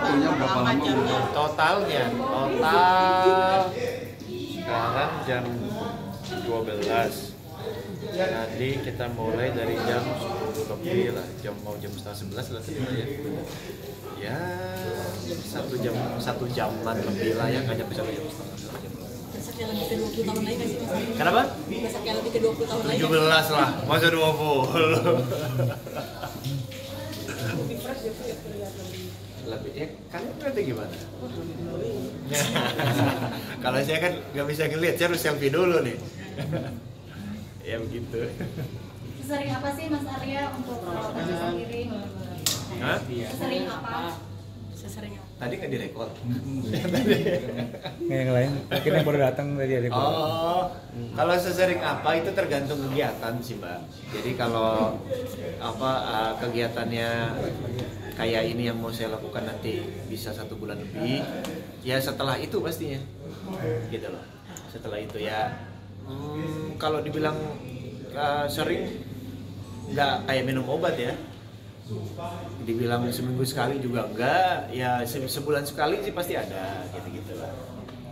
waktunya berapa lama Bu? Total sekarang jam 12. Nanti kita mulai dari jam 10 lebih lah, mau jam setengah 11 lah tadi ya. Ya 1 jaman lebih lah ya, nggak nyampe 1 jam setengah. Besok yang lebih ke 20 tahun lagi nggak sih Mas? Kenapa? Besok yang lebih ke 20 tahun lagi. 17 lah, masa 20. Lebih ya, kalian berarti gimana? Kalau saya kan nggak bisa ngeliat, saya harus selfie dulu nih. Ya begitu. Sesering apa sih Mas Arya untuk perawatan sendiri? Hah? Sesering apa? Sesering apa? Tadi nggak direkod. Nggak yang lain, mungkin yang baru datang tadi ada. Oh, kalau sesering apa itu tergantung kegiatan sih Mbak. Jadi kalau kegiatannya kayak ini yang mau saya lakukan nanti bisa 1 bulan lebih, ya setelah itu pastinya, gitu loh. Setelah itu ya, kalau dibilang sering, nggak kayak minum obat ya. Dibilang seminggu sekali juga enggak, ya sebulan sekali sih pasti ada, gitu-gitu lah.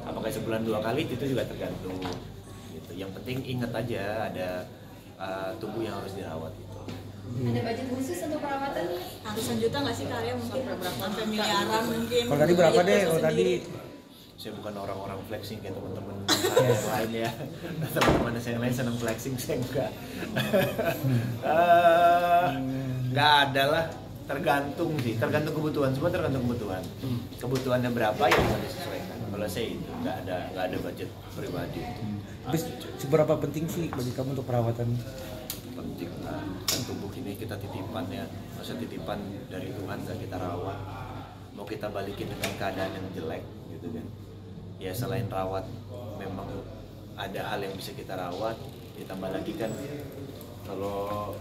Apakah sebulan 2 kali itu juga tergantung. Gitu. Yang penting ingat aja ada tubuh yang harus dirawat gitu. Ada budget khusus untuk perawatan? Ratusan juta nggak sih karya mungkin? Sampai miliaran mungkin. Kalau tadi berapa deh? Kalau tadi Saya bukan orang-orang flexing kayak teman-teman saya yang lain ya. Teman-teman saya yang lain senang flexing, saya enggak. Nggak ada lah, tergantung sih, tergantung kebutuhan, semua tergantung kebutuhan. Kebutuhannya berapa ya bisa disesuaikan. Kalau saya itu nggak ada budget pribadi. Tapi seberapa penting sih bagi kamu untuk perawatan? Penting lah, kan tubuh ini kita titipan ya, masa titipan dari Tuhan nggak kita rawat, mau kita balikin dengan keadaan yang jelek gitu kan. Ya selain rawat, memang ada hal yang bisa kita rawat, ditambah lagi kan kalau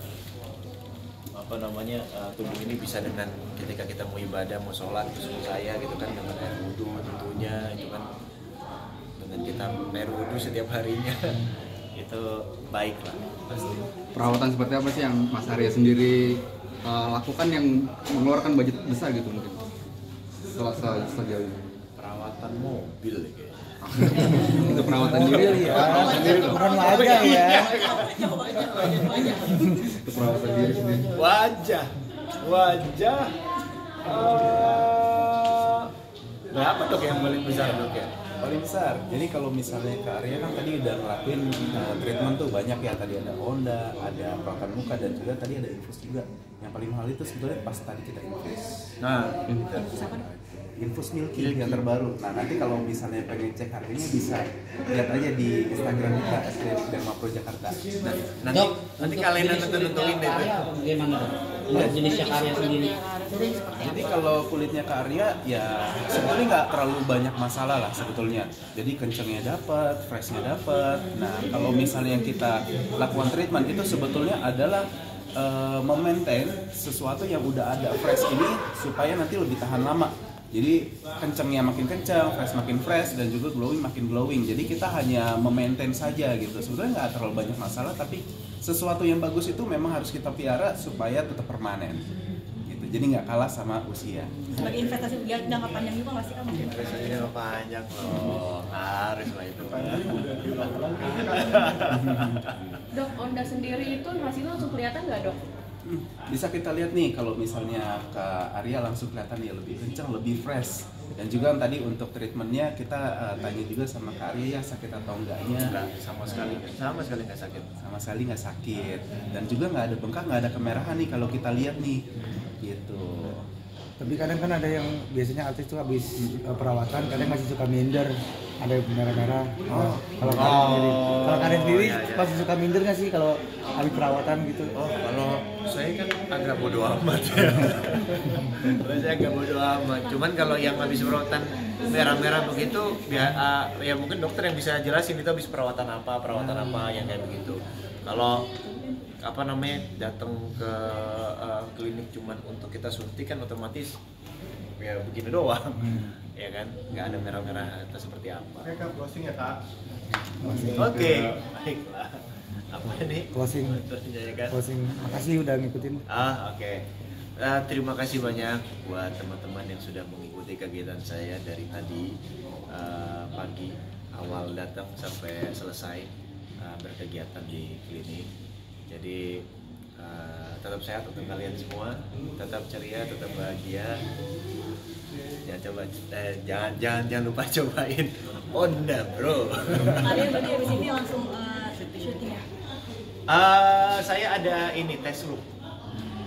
tubuh ini bisa dengan ketika kita mau ibadah, mau sholat, seperti saya gitu kan, dengan air wudhu tentunya itu kan, dengan kita air wudhu setiap harinya itu baik lah pasti. Perawatan seperti apa sih yang Mas Arya sendiri lakukan yang mengeluarkan budget besar gitu mungkin? Sejauh ini. Perawatan mobil ya kayaknya. Untuk perawatan diri ya. Bukan wajah ya. Untuk perawatan diri sendiri. Wajah berapa dok yang paling besar dok ya? Paling besar. Jadi kalau misalnya ke Arya kan tadi udah ngelakuin treatment tuh banyak ya, tadi ada Honda, ada perawatan muka dan juga tadi ada infus juga. Yang paling mahal itu sebetulnya pas tadi kita infus. Nah, Infus Milky yang terbaru. Nah nanti kalau misalnya pengen cek harganya bisa lihat aja di Instagram kita @derma pro Jakarta. nanti kalian nentuin deh. Bagaimana dok? Untuk jenisnya karya sendiri. Jadi kalau kulitnya ke Arya ya sebetulnya nggak terlalu banyak masalah lah sebetulnya. Jadi kencengnya dapat, freshnya dapat. Nah kalau misalnya yang kita lakukan treatment itu sebetulnya adalah memaintain sesuatu yang udah ada fresh ini supaya nanti lebih tahan lama. Jadi kencengnya makin kenceng, fresh makin fresh, dan juga glowing makin glowing. Jadi kita hanya memaintain saja gitu. Sebetulnya nggak terlalu banyak masalah, tapi sesuatu yang bagus itu memang harus kita piara supaya tetap permanen. Gitu. Jadi nggak kalah sama usia. Sebagai investasi jangka panjang juga nggak sih kamu? Investasinya jangka panjang loh, harus lah itu. Dok, Honda sendiri itu hasilnya langsung kelihatan nggak dok? Bisa kita lihat nih kalau misalnya ke Arya langsung kelihatan ya lebih kencang, lebih fresh. Dan juga tadi untuk treatmentnya kita tanya juga sama Kak Arya ya sakit atau enggaknya. Enggak, sama sekali nggak sakit. Sama sekali nggak sakit. Dan juga nggak ada bengkak, nggak ada kemerahan nih kalau kita lihat nih. Gitu. Tapi kadang kan ada yang biasanya artis tuh habis perawatan kadang masih suka minder, ada yang merah-merah. Kalau kalian sendiri iya. masih suka minder nggak sih kalau habis perawatan gitu? Oh, kalau saya kan agak bodo amat ya. Saya agak bodo amat. Cuman kalau yang habis perawatan merah-merah begitu, ya mungkin dokter yang bisa jelasin itu habis perawatan apa yang kayak begitu. Kalau datang ke klinik cuman untuk kita suntik kan otomatis ya begini doang, ya kan, nggak ada merah-merah atau seperti apa. Kak, closing ya kak. Oke, baiklah. Apa ini? Closing. Ya kan? Closing. Makasih udah ngikutin. Oke. Terima kasih banyak buat teman-teman yang sudah mengikuti kegiatan saya dari tadi pagi awal datang sampai selesai berkegiatan di klinik. Jadi tetap sehat untuk kalian semua, tetap ceria, tetap bahagia. Jangan lupa cobain Honda, bro. Kalian berarti habis ini langsung syuting ya? Saya ada ini tes look.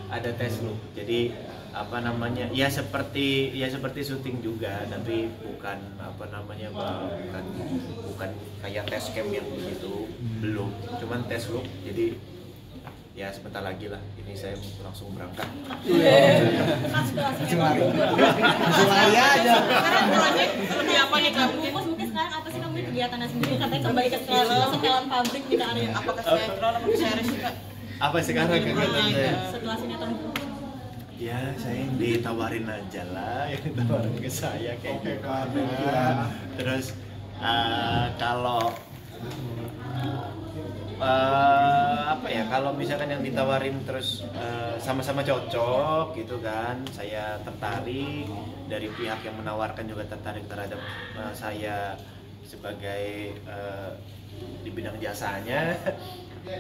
Ada tes look. Jadi apa namanya? Ya seperti syuting juga, tapi bukan apa namanya? Bukan kayak tes cam yang begitu, belum. Cuman tes look. Jadi ya sebentar lagi lah. Ini saya langsung berangkat. Langsung lari aja. Sekarang proyek seperti apa nih kamu? Mungkin sekarang apa sih kamu kegiatannya sendiri? Katanya kembali ke setelan pabrik nih Kak Arya. Apakah sinetron atau series juga? Apa sekarang kegiatan saya? Setelah sinetron. Ya saya ditawarin aja lah, yang ditawarin ke saya kayak gimana. Terus kalau apa ya, kalau misalkan yang ditawarin terus sama-sama cocok gitu kan, saya tertarik, dari pihak yang menawarkan juga tertarik terhadap saya sebagai di bidang jasanya,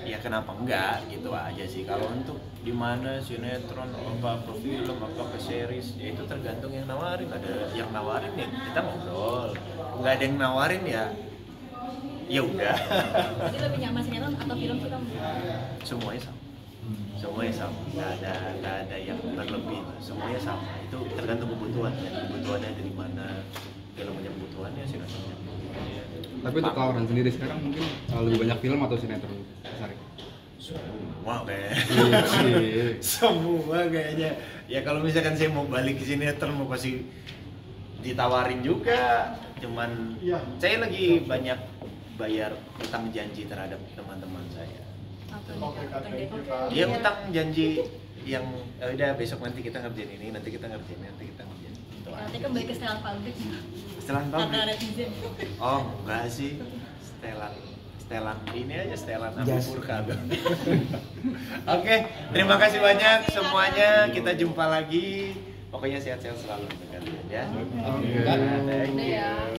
ya kenapa enggak gitu aja sih. Kalau untuk di mana sinetron apa ke film apa ke series, ya itu tergantung yang nawarin. Ada yang nawarin ya kita ngobrol, nggak ada yang nawarin ya udah. Jadi lebih nyaman sinetron atau film sih kamu? Semuanya sama, nggak ada yang berlebih, semuanya sama. Itu tergantung kebutuhannya dari mana. Kalau banyak kebutuhannya sinetronnya. Tapi untuk tawaran sendiri sekarang mungkin lebih banyak film atau sinetron, Sari? Semua semua kayaknya. Ya kalau misalkan saya mau balik ke sinetron mau pasti ditawarin juga. Cuman saya lagi banyak bayar utang janji terhadap teman-teman saya. Ya utang janji yang udah besok nanti kita ngerjain ini, nanti kita ngerjain. Nanti kembali ke setelan pabrik. Setelan Kata pabrik. netizen. Oh enggak sih, setelan ini aja, setelan Jas. Purka. Oke, terima kasih banyak semuanya. Kita jumpa lagi. Pokoknya sehat-sehat selalu untuk kalian ya. Oke. Thank you.